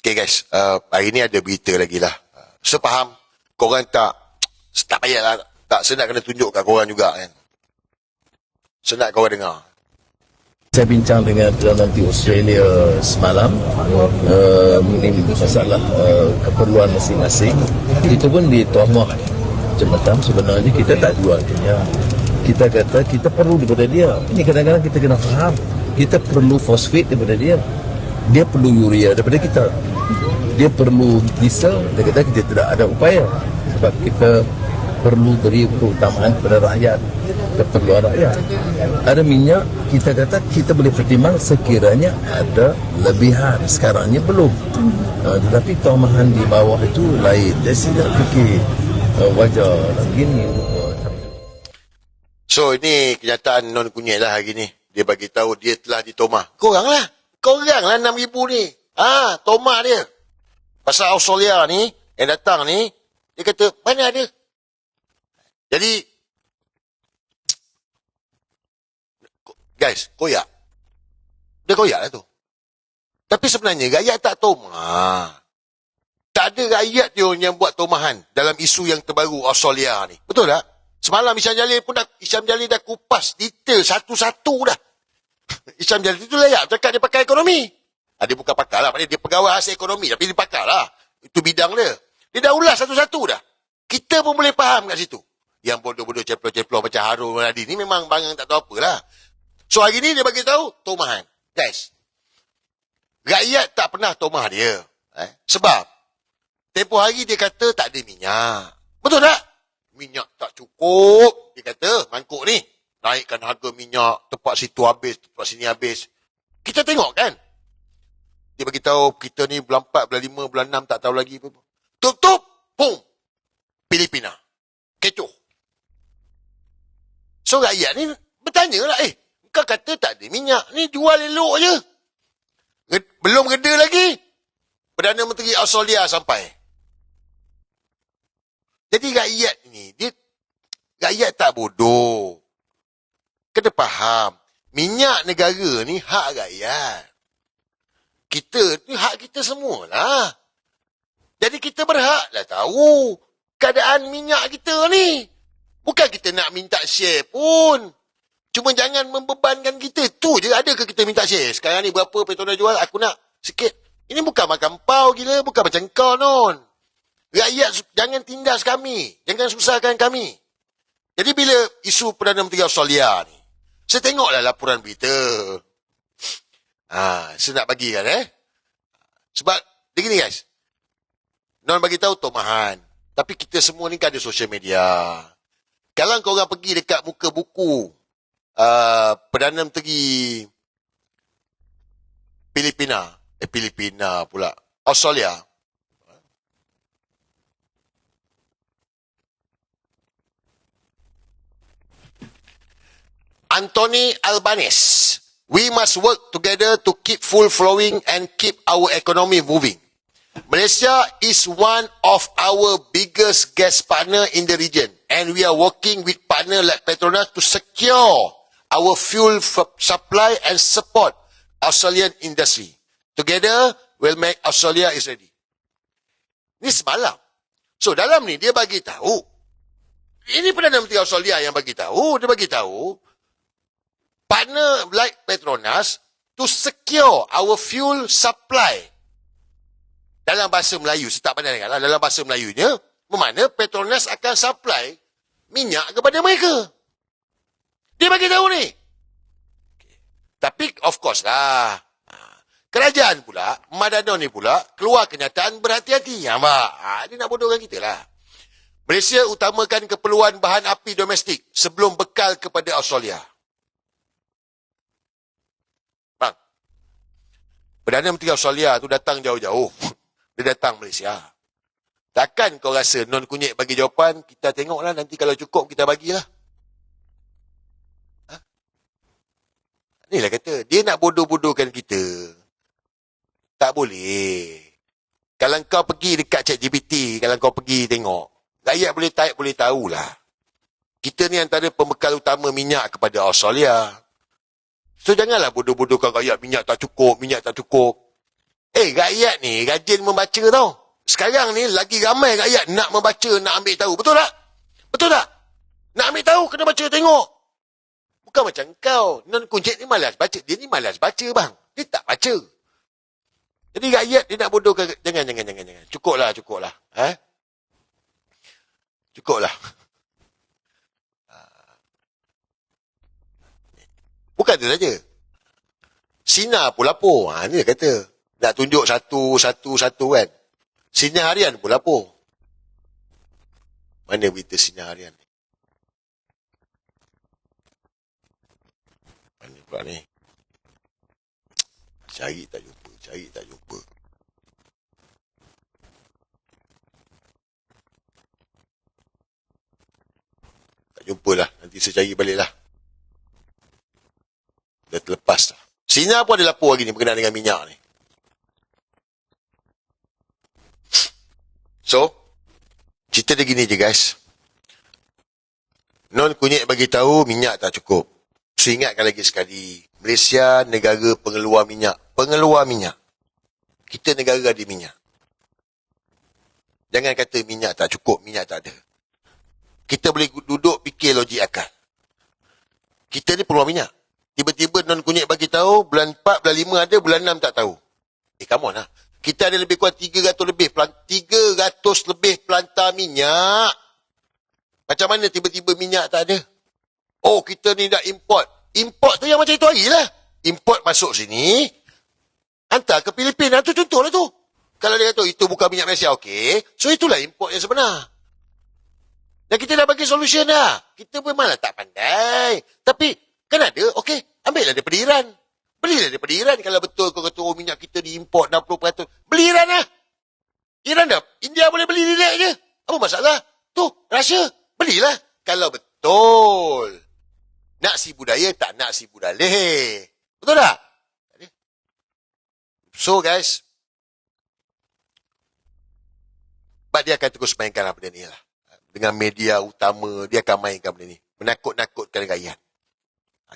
Okay guys, hari ni ada berita lagi lah. Saya faham, korang tak payahlah, tak saya nak kena tunjuk kat korang juga kan. Saya nak korang dengar. Saya bincang dengan Perdana Menteri Australia semalam mengenai masalah keperluan masing-masing. Itu pun di Tomah jembatan sebenarnya kita tak jual dia. Kita kata kita perlu daripada dia. Ini kadang-kadang kita kena faham. Kita perlu fosfat daripada dia. Dia perlu urea daripada kita. Dia perlu diesel, dia kata kita tidak ada upaya. Sebab kita perlu beri keutamaan kepada rakyat, keperluan rakyat. Ada minyak, kita kata kita boleh pertimbang sekiranya ada lebihan. Sekarangnya belum. Tetapi tomahan di bawah itu lain. Saya tidak fikir wajar begini. So ini kenyataan non kunyit lah hari ni. Dia bagi tahu dia telah ditomah. Korang lah 6,000 ni. Tomah dia. Pasal Australia ni yang datang ni, dia kata mana ada. Jadi guys, koyak. Dia koyak lah tu. Tapi sebenarnya rakyat tak tomah. Tak ada rakyat dia yang buat tomahan dalam isu yang terbaru Australia ni. Betul tak? Semalam Isham Jalil dah kupas detail satu-satu dah. Isham Jalil tu layak cakap dia pakar ekonomi. Dia bukan pakar lah, maknanya dia pegawai hasil ekonomi, tapi dia pakar lah. Itu bidang dia. Dia dah ulas satu-satu dah. Kita pun boleh faham kat situ. Yang bodoh-bodoh ceplok-ceplok macam Harun Nadi ni memang bangang tak tahu apalah. So hari ni dia bagi tahu tomahan. Guys, rakyat tak pernah tomah dia. Sebab tempoh hari dia kata tak ada minyak. Betul tak? Minyak tak cukup. Dia kata mangkuk ni. Naikkan harga minyak. Tempat situ habis. Tempat sini habis. Kita tengok kan. Dia bagi tahu kita ni bulan 4, bulan 5, bulan 6 tak tahu lagi apa-apa. Tutup. Pum. Filipina. Kecoh. So rakyat ni bertanya lah. Kau kata tak ada minyak. Ni jual elok je. Belum reda lagi. Perdana Menteri Australia sampai. Jadi rakyat ni, rakyat tak bodoh. Kena faham. Minyak negara ni hak rakyat. Kita ni hak kita semualah. Jadi kita berhaklah tahu keadaan minyak kita ni. Bukan kita nak minta share pun. Cuma jangan membebankan kita. Tu je, adakah kita minta share? Sekarang ni berapa Petronas jual? Aku nak sikit. Ini bukan makan pau gila. Bukan macam kau non. Rakyat jangan tindas kami. Jangan susahkan kami. Jadi bila isu Perdana Menteri Australia ni, saya tengoklah laporan berita. Saya nak bagi kan Sebab dia gini guys. Non bagi tahu tomahan. Tapi kita semua ni kan ada social media. Kalau korang pergi dekat muka buku Perdana Menteri Filipina pula. Australia. Anthony Albanese. We must work together to keep full flowing and keep our economy moving. Malaysia is one of our biggest gas partner in the region, and we are working with partner like Petronas to secure our fuel supply and support Australian industry. Together, we'll make Australia is ready. Ini semalam. So dalam ni dia bagi tahu. Ini Perdana Menteri Australia yang bagi tahu. Dia bagi tahu partner like Petronas to secure our fuel supply. Dalam bahasa Melayu, saya tak pandai dengar lah. Dalam bahasa Melayunya, bermakna Petronas akan supply minyak kepada mereka. Dia bagi tahu ni. Tapi of course lah. Kerajaan pula, Madano ni pula, keluar kenyataan berhati-hati. Dia nak bodohkan kita lah. Malaysia utamakan keperluan bahan api domestik sebelum bekal kepada Australia. Perdana Menteri Australia tu datang jauh-jauh. Dia datang Malaysia. Takkan kau rasa non kunyit bagi jawapan, kita tengoklah nanti kalau cukup kita bagilah. Inilah kata, dia nak bodoh-bodohkan kita. Tak boleh. Kalau kau pergi dekat ChatGPT, kalau kau pergi tengok, rakyat boleh tahulah. Kita ni antara pembekal utama minyak kepada Australia. So janganlah bodoh-bodohkan rakyat minyak tak cukup. Rakyat ni rajin membaca tau. Sekarang ni lagi ramai rakyat nak membaca, nak ambil tahu. Betul tak? Betul tak? Nak ambil tahu, kena baca tengok. Bukan macam kau. Non kunyit ni malas baca. Dia ni malas baca bang. Dia tak baca. Jadi rakyat dia nak bodohkan. Jangan. Cukuplah. Cukuplah. Bukan tu saja. Sinar pun lapor. Ni dia kata. Nak tunjuk satu kan. Sinar harian pun lapor. Mana berita sinar harian ni? Mana pula ni? Cari tak jumpa. Tak jumpa lah. Nanti saya cari balik lah. Dah terlepas lah. Sinar pun ada lapor lagi ni berkenaan dengan minyak ni. So, cerita dia gini je guys. Non kunyit bagi tahu minyak tak cukup. So, ingatkan lagi sekali. Malaysia negara pengeluar minyak. Kita negara ada minyak. Jangan kata minyak tak cukup, minyak tak ada. Kita boleh duduk fikir logik akal. Kita ni peluang minyak. Tiba-tiba non kunyit bagi tahu bulan 4, bulan 5 ada, bulan 6 tak tahu. Come on lah. Kita ada lebih kurang 300 lebih pelantar minyak. Macam mana tiba-tiba minyak tak ada? Oh, kita ni dah import. Import tu yang macam itu hari lah. Import masuk sini, hantar ke Filipina. Tu contoh lah tu. Kalau dia kata, itu bukan minyak Malaysia, okey. So, itulah import yang sebenar. Dan kita dah bagi solution dah. Kita pun malah tak pandai. Tapi, kan ada, okey. Ambillah daripada Iran. Belilah daripada Iran. Kalau betul kau kata, oh, minyak kita diimport 60%. Beli Iran lah. Iran dah. India boleh beli direct je. Apa masalah? Tu, Russia. Belilah. Kalau betul. Nak si budaya, tak nak si budaleh. Betul tak? So guys, sebab dia akan terus mainkan benda ni lah. Dengan media utama, dia akan mainkan benda ni. Menakut-nakutkan rakyat.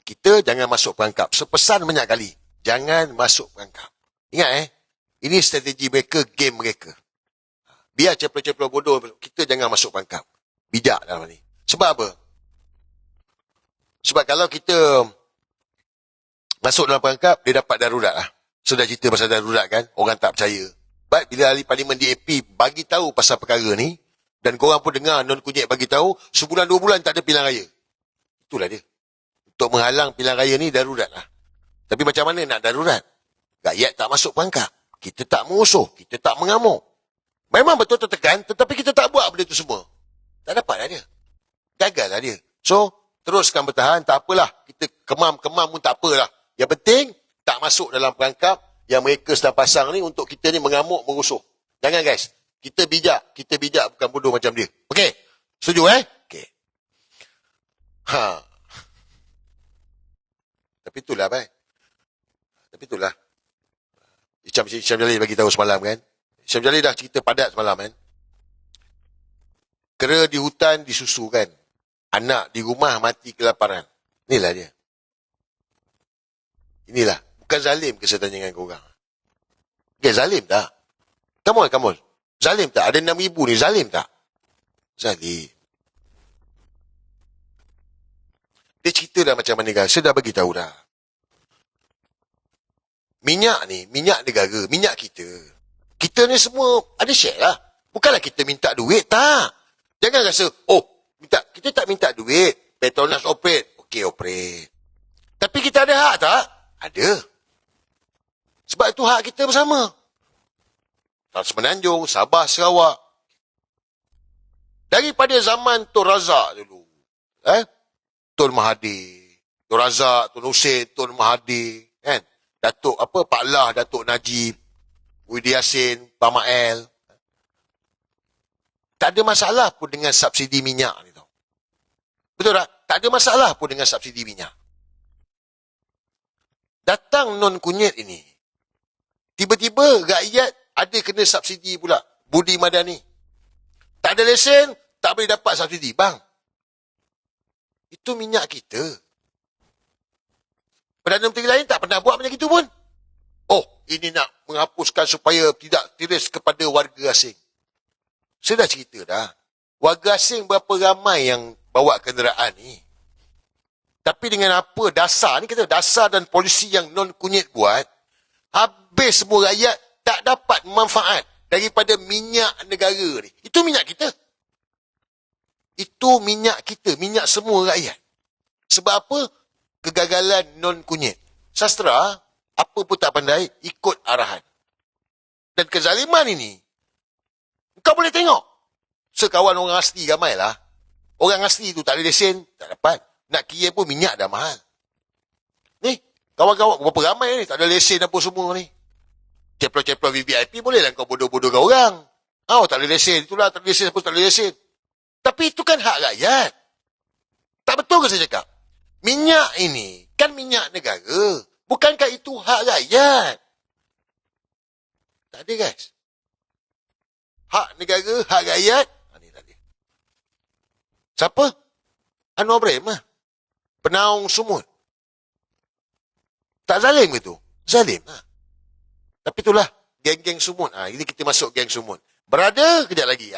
Kita jangan masuk perangkap. Sepesan banyak kali. Jangan masuk perangkap. Ingat ini strategi mereka, game mereka. Biar ceplah-ceplah bodoh, kita jangan masuk perangkap. Bijak dalam ni. Sebab apa? Sebab kalau kita masuk dalam perangkap, dia dapat darurat lah. Sudah cerita pasal darurat kan, orang tak percaya. Baik bila ahli parlimen DAP bagi tahu pasal perkara ni, dan korang pun dengar non kunyit bagi tahu, sebulan 2 bulan tak ada pilihan raya. Itulah dia. Untuk menghalang pilihan raya ni darurat lah. Tapi macam mana nak darurat? Rakyat tak masuk perangkap. Kita tak mengusuh, kita tak mengamuk. Memang betul tertekan, tetapi kita tak buat benda tu semua. Tak dapat lah dia. Gagal lah dia. So, teruskan bertahan, tak apalah. Kita kemam-kemam pun tak apalah. Yang penting, tak masuk dalam perangkap yang mereka sedang pasang ni untuk kita ni mengamuk, mengusuh. Jangan guys. Kita bijak bukan bodoh macam dia. Okey? Setuju Okey. Tapi itulah baik. Tapi itulah. Isyam Jalil bagi tahu semalam kan. Isyam Jalil dah cerita padat semalam kan. Kera di hutan disusu kan. Anak di rumah mati kelaparan. Inilah dia. Inilah. Bukan zalim ke saya tanya dengan korang? Okay, zalim tak? Come on. Zalim tak? Ada 6,000 ni, zalim tak? Zalim. Dia cerita dah macam mana kan? Saya dah bagi tahu dah. Minyak ni, minyak negara, minyak kita. Kita ni semua ada share lah. Bukanlah kita minta duit, tak. Jangan rasa, kita tak minta duit. Petronas operate. Okey, operate. Tapi kita ada hak tak? Ada. Sebab itu hak kita bersama. Semenanjung, Sabah, Sarawak. Daripada zaman Tun Razak dulu. Tun Mahathir. Tun Razak, Tun Hussein, Tun Mahathir. Kan? Datuk Pak Lah, Datuk Najib. Widi Yassin, Pak Mael. Tak ada masalah pun dengan subsidi minyak ni tau. Betul tak? Tak ada masalah pun dengan subsidi minyak. Datang non kunyit ini. Tiba-tiba rakyat ada kena subsidi pula. Budi Madani. Tak ada lesen, tak boleh dapat subsidi. Bang, itu minyak kita. Perdana Menteri lain tak pernah buat macam itu pun. ini nak menghapuskan supaya tidak tiris kepada warga asing. Saya dah cerita dah. Warga asing berapa ramai yang bawa kenderaan ni. Tapi dengan apa dasar ni, kata dasar dan polisi yang non-kunyit buat, habis semua rakyat tak dapat manfaat daripada minyak negara ni. Itu minyak kita. Itu minyak kita, minyak semua rakyat. Sebab apa? Kegagalan non-kunyit. Sastra, apa pun tak pandai, ikut arahan. Dan kezaliman ini, kau boleh tengok. Sekawan orang asli ramai lah. Orang asli tu tak ada lesen, tak dapat. Nak kira pun minyak dah mahal. Ni, kawan-kawan berapa ramai ni, tak ada lesen apa semua ni. Ceplo-ceplo VVIP bolehlah kau bodoh-bodohkan orang. Tak ada lesen, itulah tak ada lesen, apa tak ada lesen. Tapi itu kan hak rakyat. Tak betul ke saya cakap? Minyak ini kan minyak negara. Bukankah itu hak rakyat? Tak ada guys. Hak negara, hak rakyat. Ni tadi. Siapa? Anwar Ibrahim lah. Penaung Sumut. Tak zalim ke tu? Zalim lah. Tapi itulah, geng-geng Sumut. Ini kita masuk geng Sumut. Berada, kejap lagi.